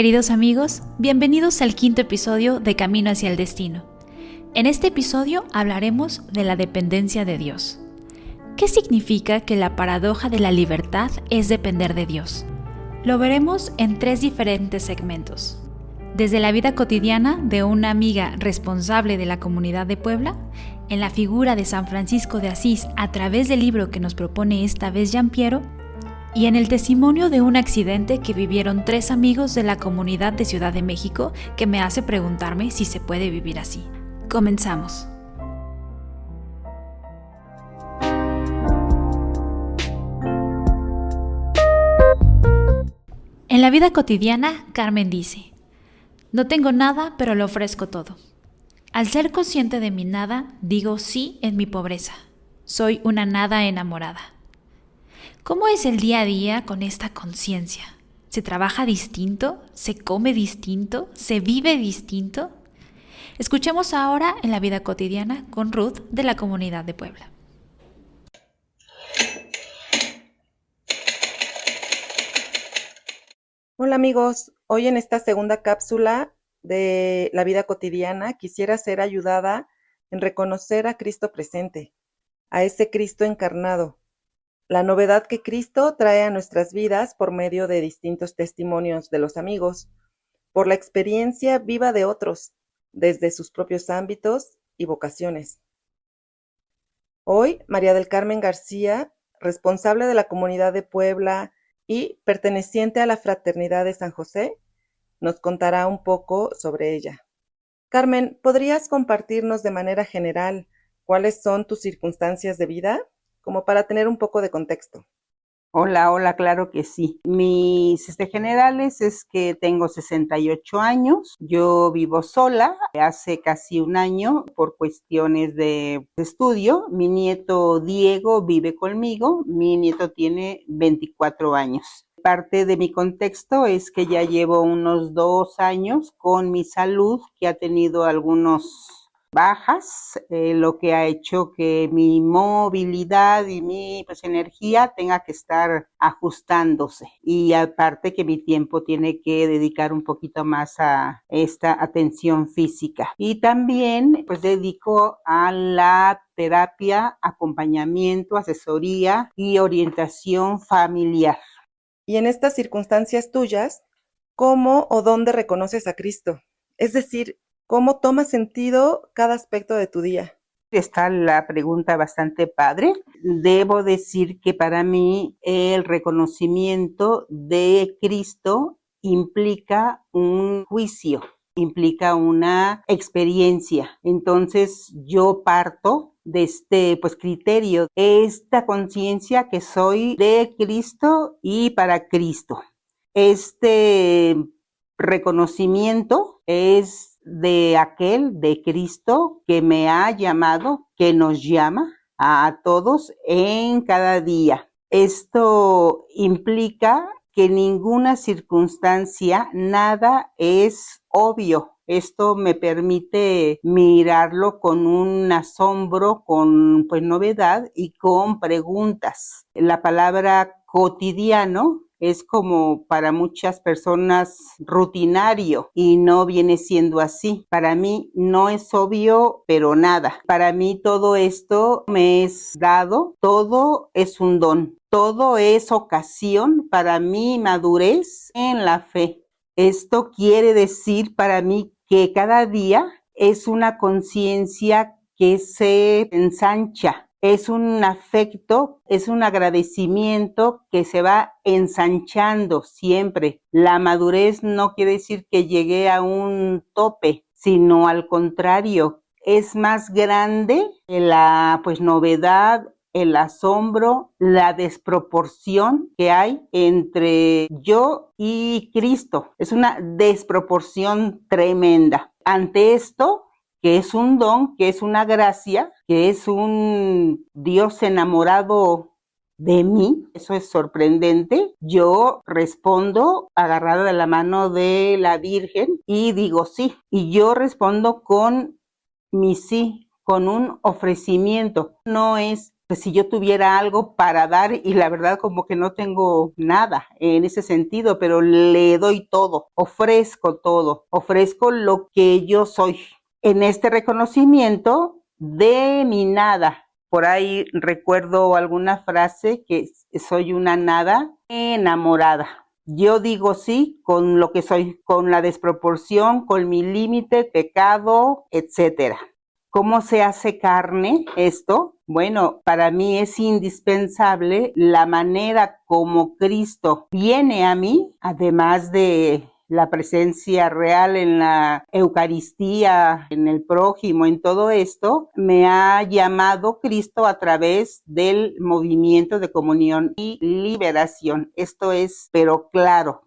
Queridos amigos, bienvenidos al quinto episodio de Camino hacia el Destino. En este episodio hablaremos de la dependencia de Dios. ¿Qué significa que la paradoja de la libertad es depender de Dios? Lo veremos en 3 diferentes segmentos. Desde la vida cotidiana de una amiga responsable de la comunidad de Puebla, en la figura de San Francisco de Asís a través del libro que nos propone esta vez Giampiero, y en el testimonio de un accidente que vivieron 3 amigos de la comunidad de Ciudad de México que me hace preguntarme si se puede vivir así. Comenzamos. En la vida cotidiana, Carmen dice: no tengo nada, pero lo ofrezco todo. Al ser consciente de mi nada, digo sí en mi pobreza. Soy una nada enamorada. ¿Cómo es el día a día con esta conciencia? ¿Se trabaja distinto? ¿Se come distinto? ¿Se vive distinto? Escuchemos ahora en la vida cotidiana con Ruth de la comunidad de Puebla. Hola amigos, hoy en esta segunda cápsula de la vida cotidiana quisiera ser ayudada en reconocer a Cristo presente, a ese Cristo encarnado. La novedad que Cristo trae a nuestras vidas por medio de distintos testimonios de los amigos, por la experiencia viva de otros, desde sus propios ámbitos y vocaciones. Hoy, María del Carmen García, responsable de la comunidad de Puebla y perteneciente a la Fraternidad de San José, nos contará un poco sobre ella. Carmen, ¿podrías compartirnos de manera general cuáles son tus circunstancias de vida? Como para tener un poco de contexto. Hola, claro que sí. Mis generales es que tengo 68 años, yo vivo sola, hace casi un año por cuestiones de estudio. Mi nieto Diego vive conmigo, mi nieto tiene 24 años. Parte de mi contexto es que ya llevo unos 2 años con mi salud, que ha tenido algunos bajas, lo que ha hecho que mi movilidad y mi energía tenga que estar ajustándose, y aparte que mi tiempo tiene que dedicar un poquito más a esta atención física, y también dedico a la terapia, acompañamiento, asesoría y orientación familiar. Y en estas circunstancias tuyas, ¿cómo o dónde reconoces a Cristo? Es decir, ¿cómo toma sentido cada aspecto de tu día? Está la pregunta bastante padre. Debo decir que para mí el reconocimiento de Cristo implica un juicio, implica una experiencia. Entonces yo parto de este criterio, esta conciencia que soy de Cristo y para Cristo. Este reconocimiento es de aquel, de Cristo, que me ha llamado, que nos llama a todos en cada día. Esto implica que ninguna circunstancia, nada es obvio. Esto me permite mirarlo con un asombro, con novedad y con preguntas. La palabra cotidiano es como para muchas personas rutinario, y no viene siendo así. Para mí no es obvio, pero nada. Para mí todo esto me es dado, todo es un don, todo es ocasión para mi madurez en la fe. Esto quiere decir para mí que cada día es una conciencia que se ensancha. Es un afecto, es un agradecimiento que se va ensanchando siempre. La madurez no quiere decir que llegué a un tope, sino al contrario, es más grande la novedad, el asombro, la desproporción que hay entre yo y Cristo. Es una desproporción tremenda. Ante esto, que es un don, que es una gracia, que es un Dios enamorado de mí, eso es sorprendente. Yo respondo agarrada de la mano de la Virgen y digo sí. Y yo respondo con mi sí, con un ofrecimiento. No es pues si yo tuviera algo para dar y la verdad como que no tengo nada en ese sentido, pero le doy todo, ofrezco lo que yo soy. En este reconocimiento de mi nada, por ahí recuerdo alguna frase que soy una nada enamorada. Yo digo sí con lo que soy, con la desproporción, con mi límite, pecado, etcétera. ¿Cómo se hace carne esto? Bueno, para mí es indispensable la manera como Cristo viene a mí, además de la presencia real en la Eucaristía, en el prójimo, en todo esto, me ha llamado Cristo a través del movimiento de comunión y liberación. Esto es, pero claro,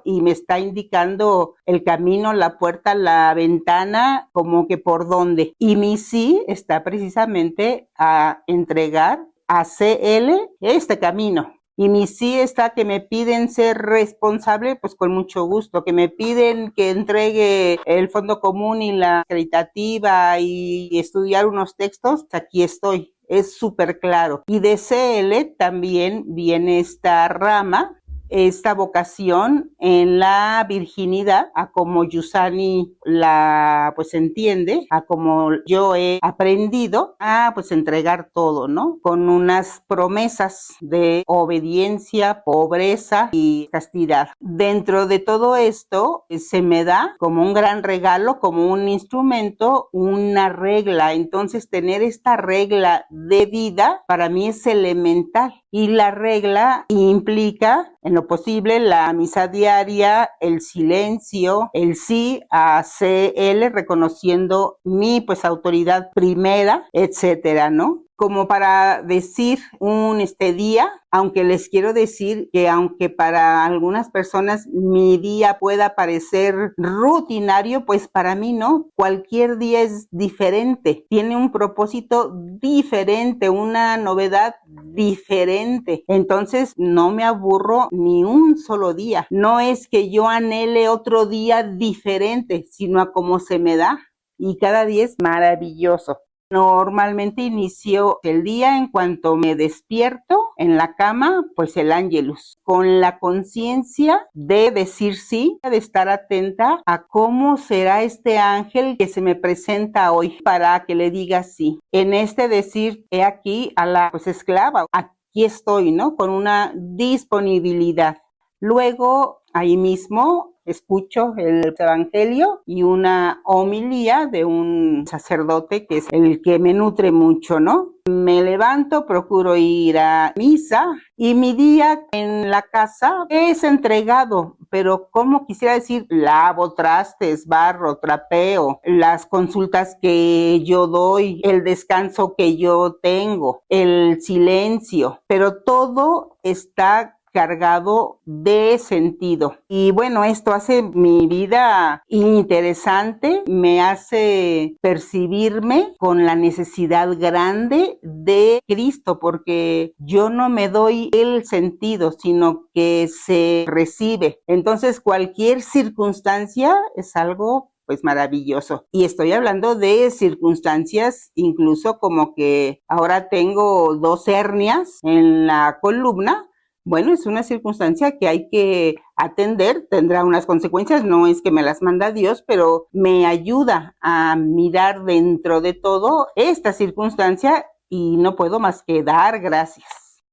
y me está indicando el camino, la puerta, la ventana, como que por dónde. Y mi sí está precisamente a entregar a CL este camino. Y mi sí está que me piden ser responsable, pues con mucho gusto. Que me piden que entregue el fondo común y la acreditativa y estudiar unos textos, aquí estoy. Es súper claro. Y de CL también viene esta rama, esta vocación en la virginidad, a como Yusani la pues entiende, a como yo he aprendido a pues entregar todo, ¿no? Con unas promesas de obediencia, pobreza y castidad. Dentro de todo esto se me da como un gran regalo, como un instrumento, una regla. Entonces tener esta regla de vida para mí es elemental. Y la regla implica, en lo posible, la misa diaria, el silencio, el sí a CL, reconociendo mi pues autoridad primera, etcétera, ¿no? Como para decir un día, aunque les quiero decir que aunque para algunas personas mi día pueda parecer rutinario, pues para mí no. Cualquier día es diferente, tiene un propósito diferente, una novedad diferente. Entonces no me aburro ni un solo día. No es que yo anhele otro día diferente, sino a cómo se me da. Y cada día es maravilloso. Normalmente inicio el día en cuanto me despierto en la cama, pues el Ángelus, con la conciencia de decir sí, de estar atenta a cómo será este ángel que se me presenta hoy para que le diga sí. En este decir, he aquí a la pues esclava, aquí estoy, ¿no? Con una disponibilidad. Luego, ahí mismo, escucho el evangelio y una homilía de un sacerdote que es el que me nutre mucho, ¿no? Me levanto, procuro ir a misa y mi día en la casa es entregado, pero como quisiera decir, lavo trastes, barro, trapeo, las consultas que yo doy, el descanso que yo tengo, el silencio, pero todo está cargado de sentido. Y bueno, esto hace mi vida interesante, me hace percibirme con la necesidad grande de Cristo, porque yo no me doy el sentido, sino que se recibe. Entonces, cualquier circunstancia es algo pues maravilloso. Y estoy hablando de circunstancias incluso como que ahora tengo 2 hernias en la columna. Bueno, es una circunstancia que hay que atender, tendrá unas consecuencias, no es que me las manda Dios, pero me ayuda a mirar dentro de todo esta circunstancia y no puedo más que dar gracias.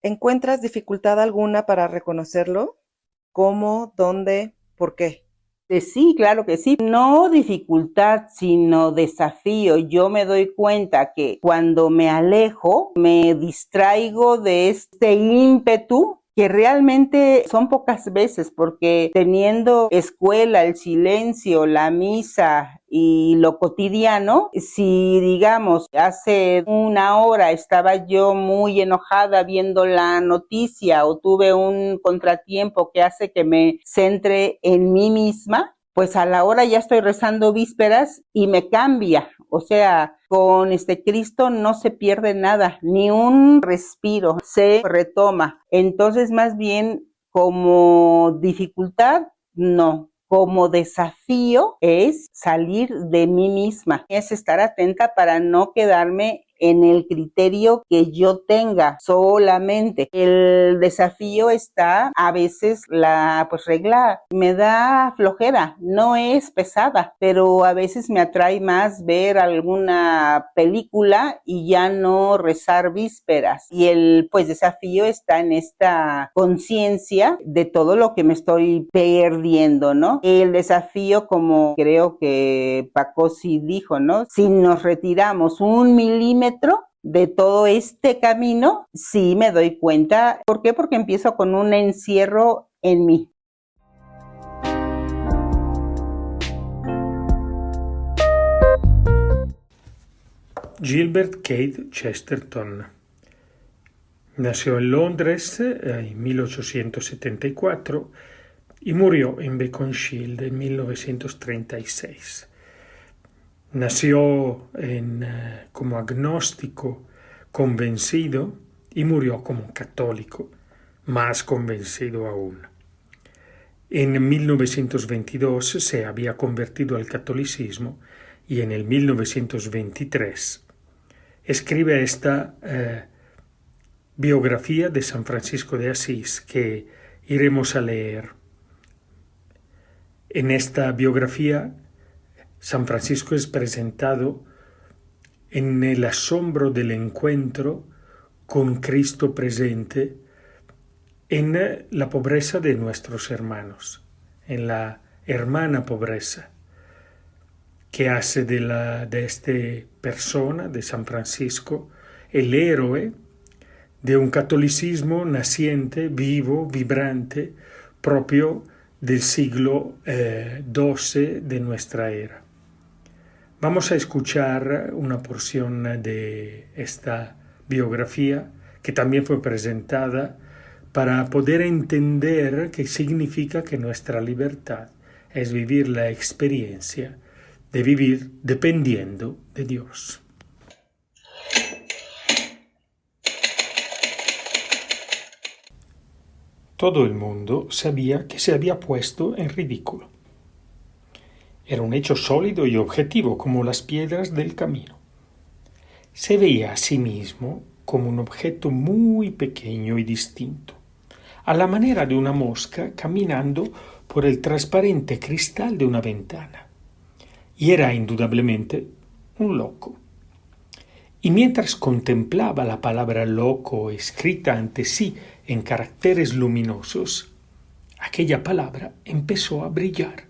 ¿Encuentras dificultad alguna para reconocerlo? ¿Cómo? ¿Dónde? ¿Por qué? Sí, claro que sí. No dificultad, sino desafío. Yo me doy cuenta que cuando me alejo, me distraigo de este ímpetu que realmente son pocas veces, porque teniendo escuela, el silencio, la misa y lo cotidiano, si digamos hace 1 hora estaba yo muy enojada viendo la noticia o tuve un contratiempo que hace que me centre en mí misma, pues a la hora ya estoy rezando vísperas y me cambia. O sea, con Cristo no se pierde nada, ni un respiro, se retoma. Entonces, más bien como dificultad, no. Como desafío es salir de mí misma, es estar atenta para no quedarme en el criterio que yo tenga solamente. El desafío está, a veces la regla me da flojera, no es pesada, pero a veces me atrae más ver alguna película y ya no rezar vísperas. Y el desafío está en esta conciencia de todo lo que me estoy perdiendo, ¿no? El desafío, como creo que Paco sí dijo, ¿no? Si nos retiramos 1 milímetro de todo este camino, sí me doy cuenta. ¿Por qué? Porque empiezo con un encierro en mí. Gilbert Keith Chesterton nació en Londres en 1874 y murió en Beaconsfield en 1936. Nació como agnóstico convencido y murió como católico, más convencido aún. En 1922 se había convertido al catolicismo y en el 1923 escribe esta biografía de San Francisco de Asís que iremos a leer. En esta biografía, San Francisco es presentado en el asombro del encuentro con Cristo presente en la pobreza de nuestros hermanos, en la hermana pobreza, que hace de esta persona, de San Francisco, el héroe de un catolicismo naciente, vivo, vibrante, propio del siglo XII de nuestra era. Vamos a escuchar una porción de esta biografía que también fue presentada para poder entender qué significa que nuestra libertad es vivir la experiencia de vivir dependiendo de Dios. Todo el mundo sabía que se había puesto en ridículo. Era un hecho sólido y objetivo como las piedras del camino. Se veía a sí mismo como un objeto muy pequeño y distinto, a la manera de una mosca caminando por el transparente cristal de una ventana. Y era indudablemente un loco. Y mientras contemplaba la palabra loco escrita ante sí en caracteres luminosos, aquella palabra empezó a brillar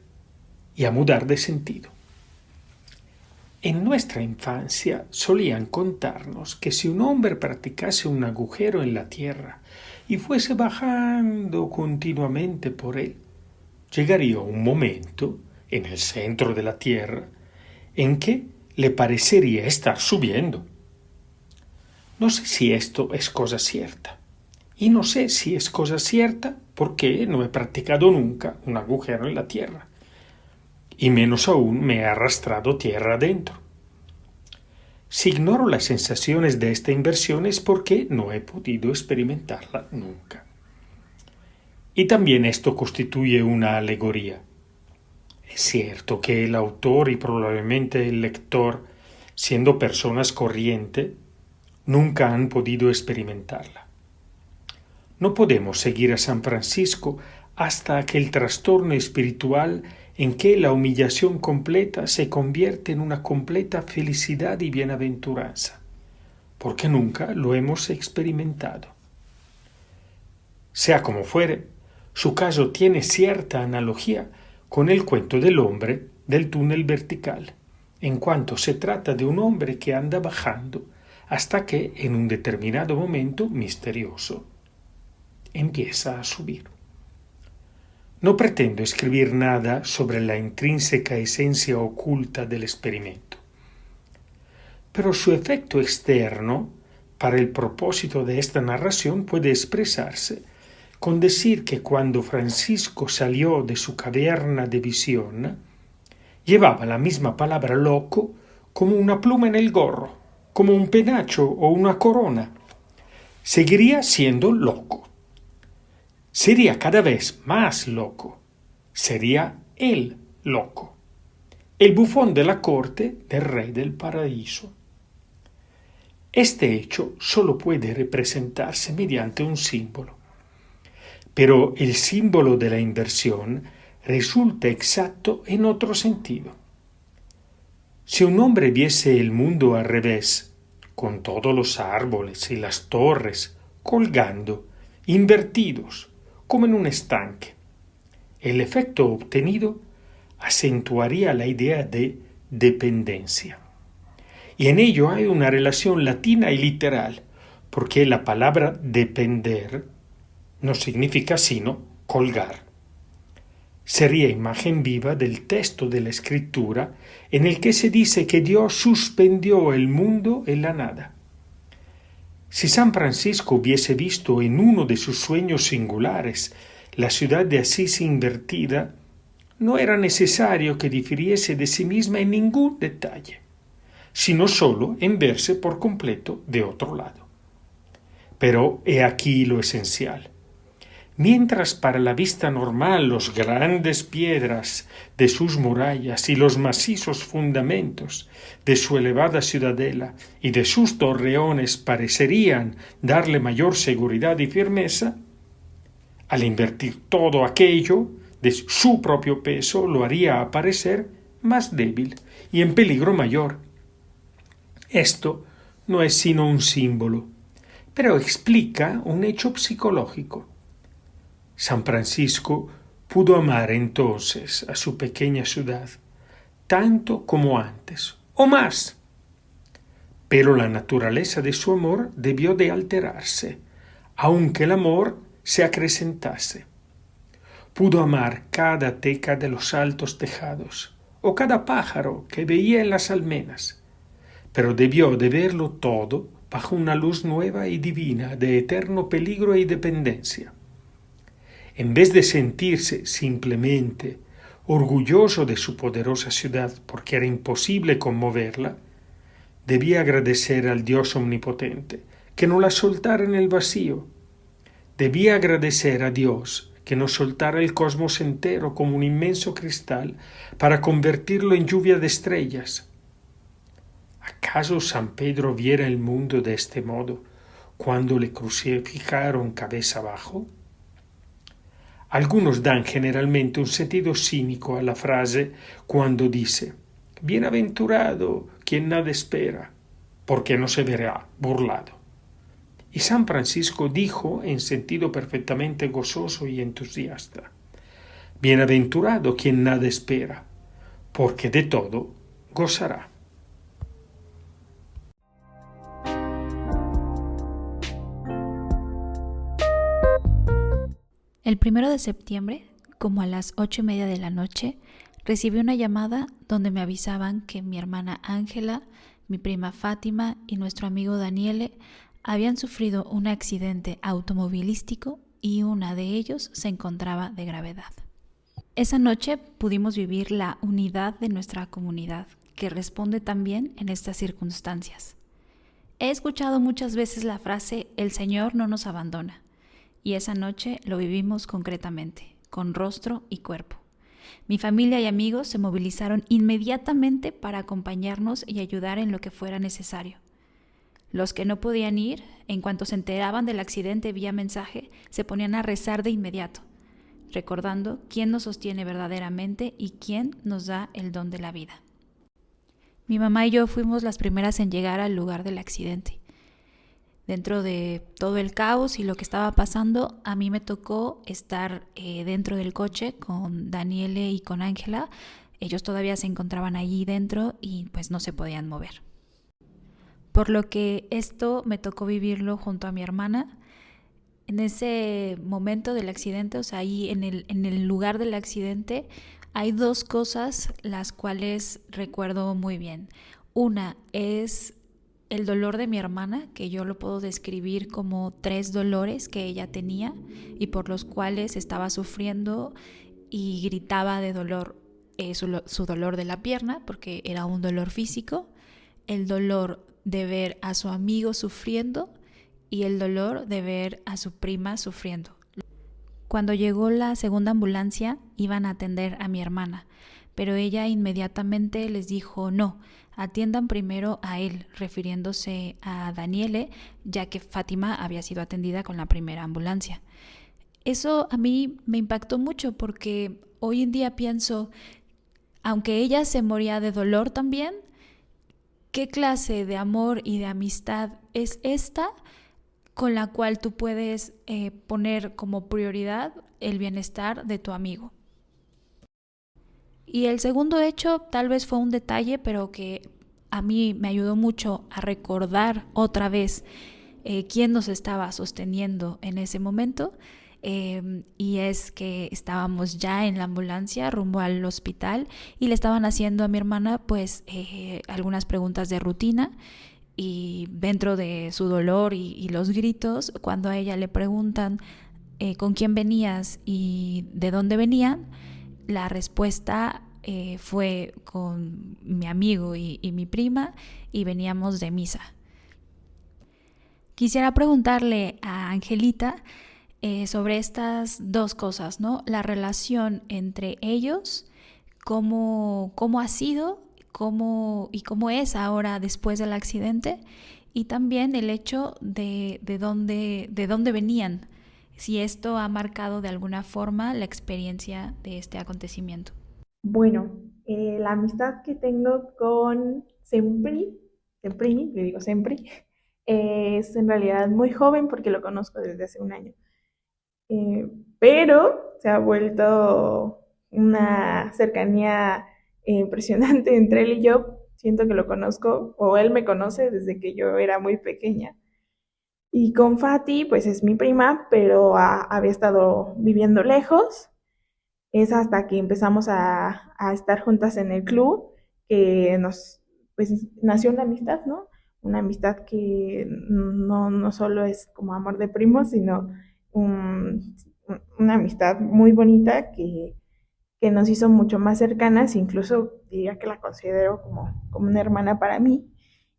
y a mudar de sentido. En nuestra infancia solían contarnos que si un hombre practicase un agujero en la tierra y fuese bajando continuamente por él, llegaría un momento en el centro de la tierra en que le parecería estar subiendo. No sé si esto es cosa cierta. Y no sé si es cosa cierta porque no he practicado nunca un agujero en la tierra. Y menos aún me he arrastrado tierra adentro. Si ignoro las sensaciones de esta inversión es porque no he podido experimentarla nunca. Y también esto constituye una alegoría. Es cierto que el autor y probablemente el lector, siendo personas corrientes, nunca han podido experimentarla. No podemos seguir a San Francisco hasta que el trastorno espiritual en que la humillación completa se convierte en una completa felicidad y bienaventuranza, porque nunca lo hemos experimentado. Sea como fuere, su caso tiene cierta analogía con el cuento del hombre del túnel vertical, en cuanto se trata de un hombre que anda bajando hasta que, en un determinado momento misterioso, empieza a subir. No pretendo escribir nada sobre la intrínseca esencia oculta del experimento, pero su efecto externo, para el propósito de esta narración, puede expresarse con decir que cuando Francisco salió de su caverna de visión, llevaba la misma palabra loco como una pluma en el gorro, como un penacho o una corona. Seguiría siendo loco. Sería cada vez más loco. Sería el loco. El bufón de la corte del rey del paraíso. Este hecho solo puede representarse mediante un símbolo. Pero el símbolo de la inversión resulta exacto en otro sentido. Si un hombre viese el mundo al revés, con todos los árboles y las torres colgando, invertidos, como en un estanque, el efecto obtenido acentuaría la idea de dependencia. Y en ello hay una relación latina y literal, porque la palabra depender no significa sino colgar. Sería imagen viva del texto de la Escritura en el que se dice que Dios suspendió el mundo en la nada. Si San Francisco hubiese visto en uno de sus sueños singulares la ciudad de Asís invertida, no era necesario que difiriese de sí misma en ningún detalle, sino solo en verse por completo de otro lado. Pero he aquí lo esencial. Mientras para la vista normal los grandes piedras de sus murallas y los macizos fundamentos de su elevada ciudadela y de sus torreones parecerían darle mayor seguridad y firmeza, al invertir todo aquello de su propio peso lo haría aparecer más débil y en peligro mayor. Esto no es sino un símbolo, pero explica un hecho psicológico. San Francisco pudo amar entonces a su pequeña ciudad, tanto como antes, o más. Pero la naturaleza de su amor debió de alterarse, aunque el amor se acrecentase. Pudo amar cada teca de los altos tejados, o cada pájaro que veía en las almenas, pero debió de verlo todo bajo una luz nueva y divina de eterno peligro y dependencia. En vez de sentirse simplemente orgulloso de su poderosa ciudad porque era imposible conmoverla, debía agradecer al Dios omnipotente que no la soltara en el vacío. Debía agradecer a Dios que no soltara el cosmos entero como un inmenso cristal para convertirlo en lluvia de estrellas. ¿Acaso San Pedro viera el mundo de este modo cuando le crucificaron cabeza abajo? Algunos dan generalmente un sentido cínico a la frase cuando dice «Bienaventurado quien nada espera, porque no se verá burlado». Y San Francisco dijo en sentido perfectamente gozoso y entusiasta «Bienaventurado quien nada espera, porque de todo gozará». El 1 de septiembre, como a las 8:30 de la noche, recibí una llamada donde me avisaban que mi hermana Ángela, mi prima Fátima y nuestro amigo Daniele habían sufrido un accidente automovilístico y una de ellos se encontraba de gravedad. Esa noche pudimos vivir la unidad de nuestra comunidad, que responde también en estas circunstancias. He escuchado muchas veces la frase «El Señor no nos abandona», y esa noche lo vivimos concretamente, con rostro y cuerpo. Mi familia y amigos se movilizaron inmediatamente para acompañarnos y ayudar en lo que fuera necesario. Los que no podían ir, en cuanto se enteraban del accidente vía mensaje, se ponían a rezar de inmediato, recordando quién nos sostiene verdaderamente y quién nos da el don de la vida. Mi mamá y yo fuimos las primeras en llegar al lugar del accidente. Dentro de todo el caos y lo que estaba pasando, a mí me tocó estar dentro del coche con Daniele y con Ángela. Ellos todavía se encontraban allí dentro y pues no se podían mover. Por lo que esto me tocó vivirlo junto a mi hermana. En ese momento del accidente, o sea, ahí en el lugar del accidente, hay dos cosas las cuales recuerdo muy bien. Una es el dolor de mi hermana, que yo lo puedo describir como 3 dolores que ella tenía y por los cuales estaba sufriendo y gritaba de dolor, su dolor de la pierna, porque era un dolor físico, el dolor de ver a su amigo sufriendo y el dolor de ver a su prima sufriendo. Cuando llegó la segunda ambulancia, iban a atender a mi hermana, pero ella inmediatamente les dijo, no, atiendan primero a él, refiriéndose a Daniele, ya que Fátima había sido atendida con la primera ambulancia. Eso a mí me impactó mucho porque hoy en día pienso, aunque ella se moría de dolor también, ¿qué clase de amor y de amistad es esta con la cual tú puedes poner como prioridad el bienestar de tu amigo? Y el segundo hecho tal vez fue un detalle, pero que a mí me ayudó mucho a recordar otra vez quién nos estaba sosteniendo en ese momento. Y es que estábamos ya en la ambulancia rumbo al hospital y le estaban haciendo a mi hermana pues algunas preguntas de rutina, y dentro de su dolor y los gritos, cuando a ella le preguntan con quién venías y de dónde venían, la respuesta fue con mi amigo y mi prima, y veníamos de misa. Quisiera preguntarle a Angelita sobre estas dos cosas, ¿no? La relación entre ellos, cómo ha sido, cómo es ahora después del accidente, y también el hecho de dónde venían, si esto ha marcado de alguna forma la experiencia de este acontecimiento. Bueno, la amistad que tengo con Sempri, le digo Sempri, es en realidad muy joven porque lo conozco desde hace un año. Pero se ha vuelto una cercanía impresionante entre él y yo. Siento que lo conozco, o él me conoce desde que yo era muy pequeña. Y con Fati, pues es mi prima, pero había estado viviendo lejos. Es hasta que empezamos a estar juntas en el club que pues nació una amistad, ¿no? Una amistad que no solo es como amor de primos, sino un- una amistad muy bonita que nos hizo mucho más cercanas, incluso diría que la considero como una hermana para mí.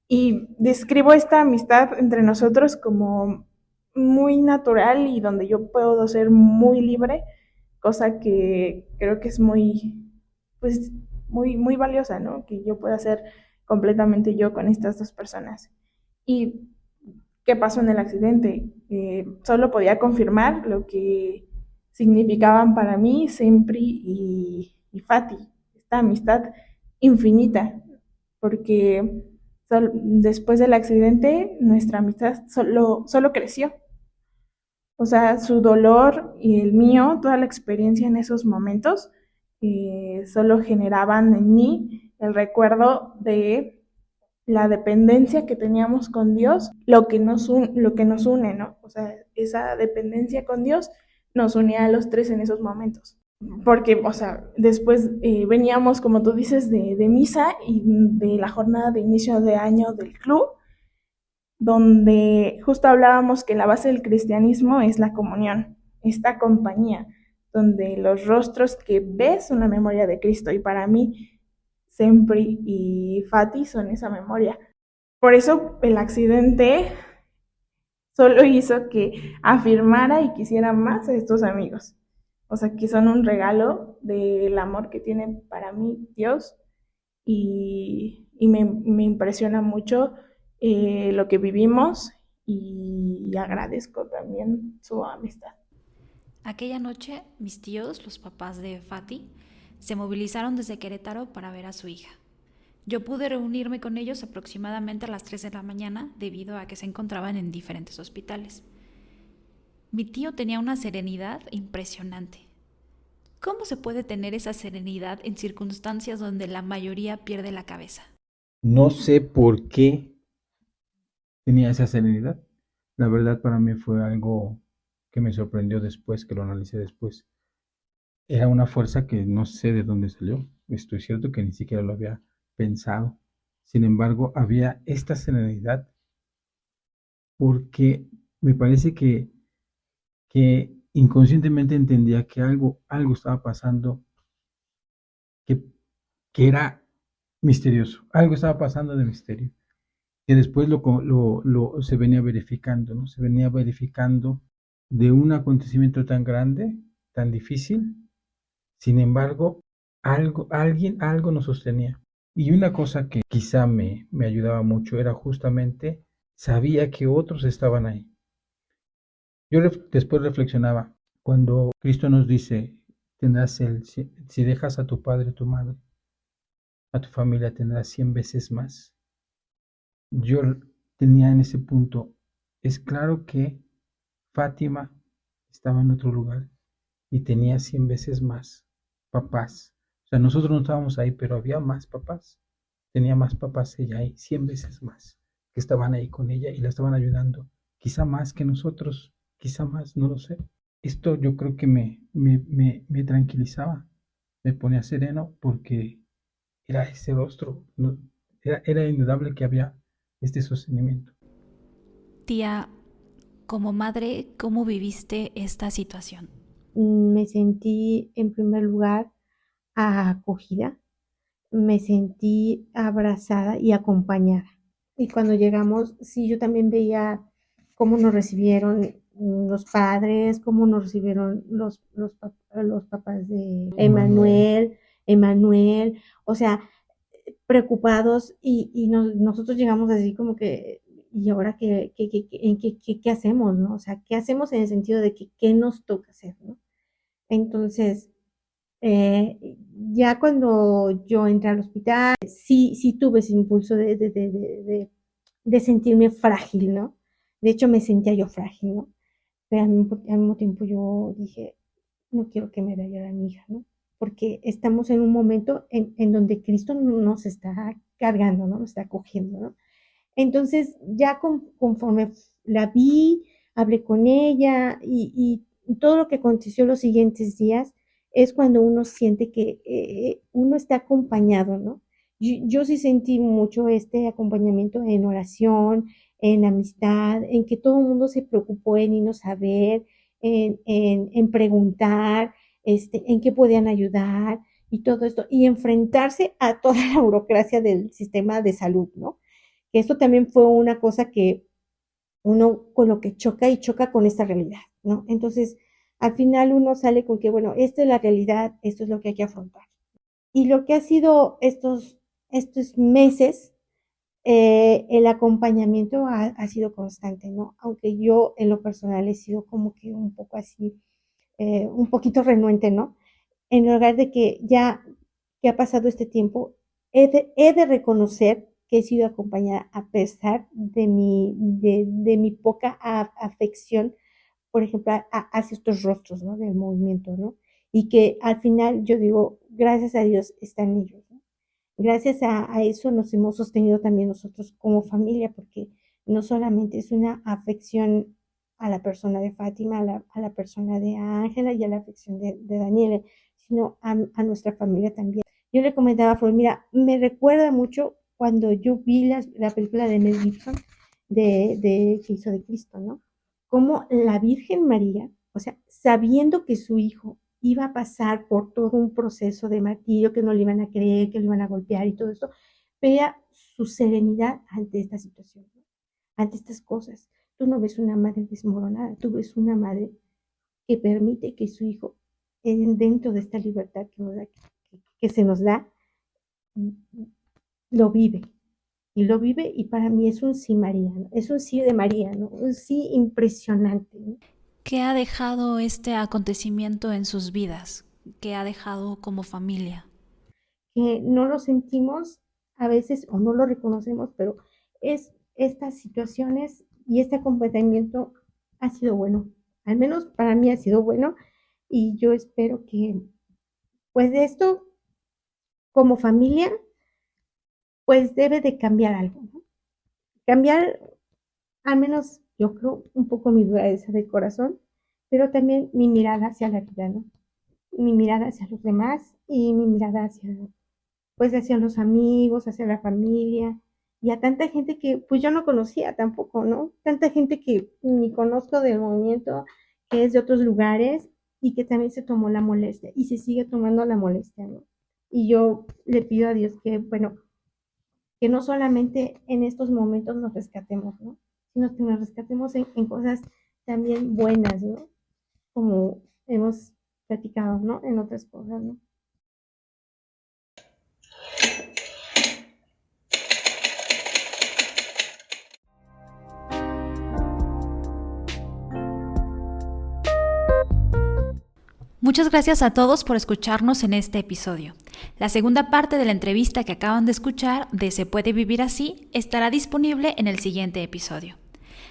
Y describo esta amistad entre nosotros como muy natural y donde yo puedo ser muy libre, cosa que creo que es pues, muy valiosa, ¿no? Que yo pueda ser completamente yo con estas dos personas. ¿Y qué pasó en el accidente? Solo podía confirmar lo que significaban para mí Sempri y Fati, esta amistad infinita, porque después del accidente nuestra amistad solo creció. O sea, su dolor y el mío, toda la experiencia en esos momentos, solo generaban en mí el recuerdo de la dependencia que teníamos con Dios, lo que nos une, ¿no? O sea, esa dependencia con Dios nos unía a los tres en esos momentos. Porque, o sea, después veníamos, como tú dices, de misa y de la jornada de inicio de año del club, donde justo hablábamos que la base del cristianismo es la comunión, esta compañía, donde los rostros que ves son la memoria de Cristo, y para mí Sempri y Fati son esa memoria. Por eso el accidente solo hizo que afirmara y quisiera más a estos amigos. O sea, que son un regalo del amor que tiene para mí Dios, y me impresiona mucho lo que vivimos, y agradezco también su amistad. Aquella noche, mis tíos, los papás de Fati, se movilizaron desde Querétaro para ver a su hija. Yo pude reunirme con ellos aproximadamente a las 3 de la mañana debido a que se encontraban en diferentes hospitales. Mi tío tenía una serenidad impresionante. ¿Cómo se puede tener esa serenidad en circunstancias donde la mayoría pierde la cabeza? No sé por qué tenía esa serenidad. La verdad para mí fue algo que me sorprendió después, que lo analicé después. Era una fuerza que no sé de dónde salió. Estoy cierto que ni siquiera lo había pensado. Sin embargo, había esta serenidad porque me parece que inconscientemente entendía que algo estaba pasando que, que era misterioso. Algo estaba pasando de misterio. Que después se venía verificando, ¿no? Se venía verificando de un acontecimiento tan grande, tan difícil. Sin embargo, algo nos sostenía. Y una cosa que quizá me ayudaba mucho era justamente, sabía que otros estaban ahí. Yo después reflexionaba, cuando Cristo nos dice, si dejas a tu padre, a tu madre, a tu familia, tendrás 100 veces más. Yo tenía en ese punto, es claro que Fátima estaba en otro lugar y tenía 100 veces más papás. O sea, nosotros no estábamos ahí, pero había más papás. Tenía más papás ella ahí, 100 veces más, que estaban ahí con ella y la estaban ayudando. Quizá más que nosotros, quizá más, no lo sé. Esto yo creo que me tranquilizaba, me ponía sereno porque era ese rostro, ¿no? Era indudable que había este sostenimiento. Tía, como madre, ¿cómo viviste esta situación? Me sentí en primer lugar acogida, me sentí abrazada y acompañada. Y cuando llegamos, sí, yo también veía cómo nos recibieron los padres, cómo nos recibieron los papás de Emanuel, o sea, preocupados nosotros llegamos así como que, ¿y ahora qué hacemos, no? O sea, ¿qué hacemos en el sentido de que qué nos toca hacer, no? Entonces, ya cuando yo entré al hospital, sí tuve ese impulso de sentirme frágil, ¿no? De hecho, me sentía yo frágil, ¿no? Pero al mismo tiempo yo dije, no quiero que me vaya mi hija, ¿no? Porque estamos en un momento en donde Cristo nos está cargando, ¿no? Nos está cogiendo, ¿no? Entonces, ya conforme la vi, hablé con ella y todo lo que aconteció los siguientes días es cuando uno siente que uno está acompañado, ¿no? Yo sí sentí mucho este acompañamiento en oración, en amistad, en que todo el mundo se preocupó en irnos a ver, en preguntar, en qué podían ayudar y todo esto, y enfrentarse a toda la burocracia del sistema de salud, ¿no? Que esto también fue una cosa que uno con lo que choca y choca con esta realidad, ¿no? Entonces, al final uno sale con que, bueno, esta es la realidad, esto es lo que hay que afrontar. Y lo que ha sido estos meses, el acompañamiento ha sido constante, ¿no? Aunque yo en lo personal he sido como que un poco así, un poquito renuente, ¿no? En lugar de que ya que ha pasado este tiempo, he de reconocer que he sido acompañada a pesar de mi poca afección, por ejemplo, hacia estos rostros, ¿no? Del movimiento, ¿no? Y que al final yo digo, gracias a Dios están ellos, ¿no? Gracias a eso nos hemos sostenido también nosotros como familia, porque no solamente es una afección a la persona de Fátima, a la persona de Ángela y a la afección de Daniela, sino a nuestra familia también. Yo le comentaba a Flor, mira, me recuerda mucho cuando yo vi la película de Mel Gibson que hizo de Cristo, ¿no? Como la Virgen María, o sea, sabiendo que su hijo iba a pasar por todo un proceso de martirio, que no le iban a creer, que le iban a golpear y todo esto, veía su serenidad ante esta situación, ¿no? Ante estas cosas. Tú no ves una madre desmoronada, tú ves una madre que permite que su hijo, dentro de esta libertad que se nos da, lo vive. Y lo vive y para mí es un sí María, ¿no? Es un sí de María, ¿no? Un sí impresionante, ¿no? ¿Qué ha dejado este acontecimiento en sus vidas? ¿Qué ha dejado como familia? Que no lo sentimos a veces o no lo reconocemos, pero estas situaciones y este acompañamiento ha sido bueno. Al menos para mí ha sido bueno y yo espero que pues de esto como familia pues debe de cambiar algo, ¿no? Cambiar al menos yo creo un poco mi dureza de corazón, pero también mi mirada hacia la vida, ¿no? Mi mirada hacia los demás y mi mirada pues hacia los amigos, hacia la familia y a tanta gente que pues yo no conocía tampoco, ¿no? Tanta gente que ni conozco del movimiento, que es de otros lugares y que también se tomó la molestia y se sigue tomando la molestia, ¿no? Y yo le pido a Dios que, bueno, que no solamente en estos momentos nos rescatemos, ¿no? Sino que nos rescatemos en cosas también buenas, ¿no? Como hemos platicado, ¿no? En otras cosas, ¿no? Muchas gracias a todos por escucharnos en este episodio. La segunda parte de la entrevista que acaban de escuchar de Se puede vivir así estará disponible en el siguiente episodio.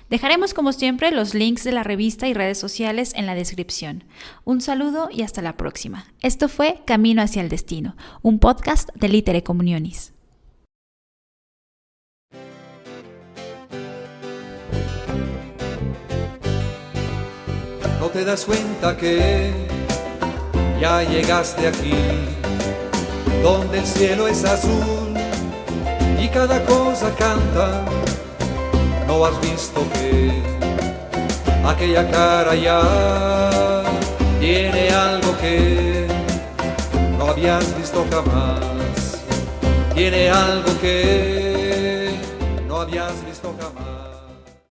Dejaremos como siempre los links de la revista y redes sociales en la descripción. Un saludo y hasta la próxima. Esto fue Camino hacia el Destino, un podcast de Litere Communionis. No te das cuenta que ya llegaste aquí, donde el cielo es azul y cada cosa canta. ¿No has visto que aquella cara ya tiene algo que no habías visto jamás? Tiene algo que no habías visto.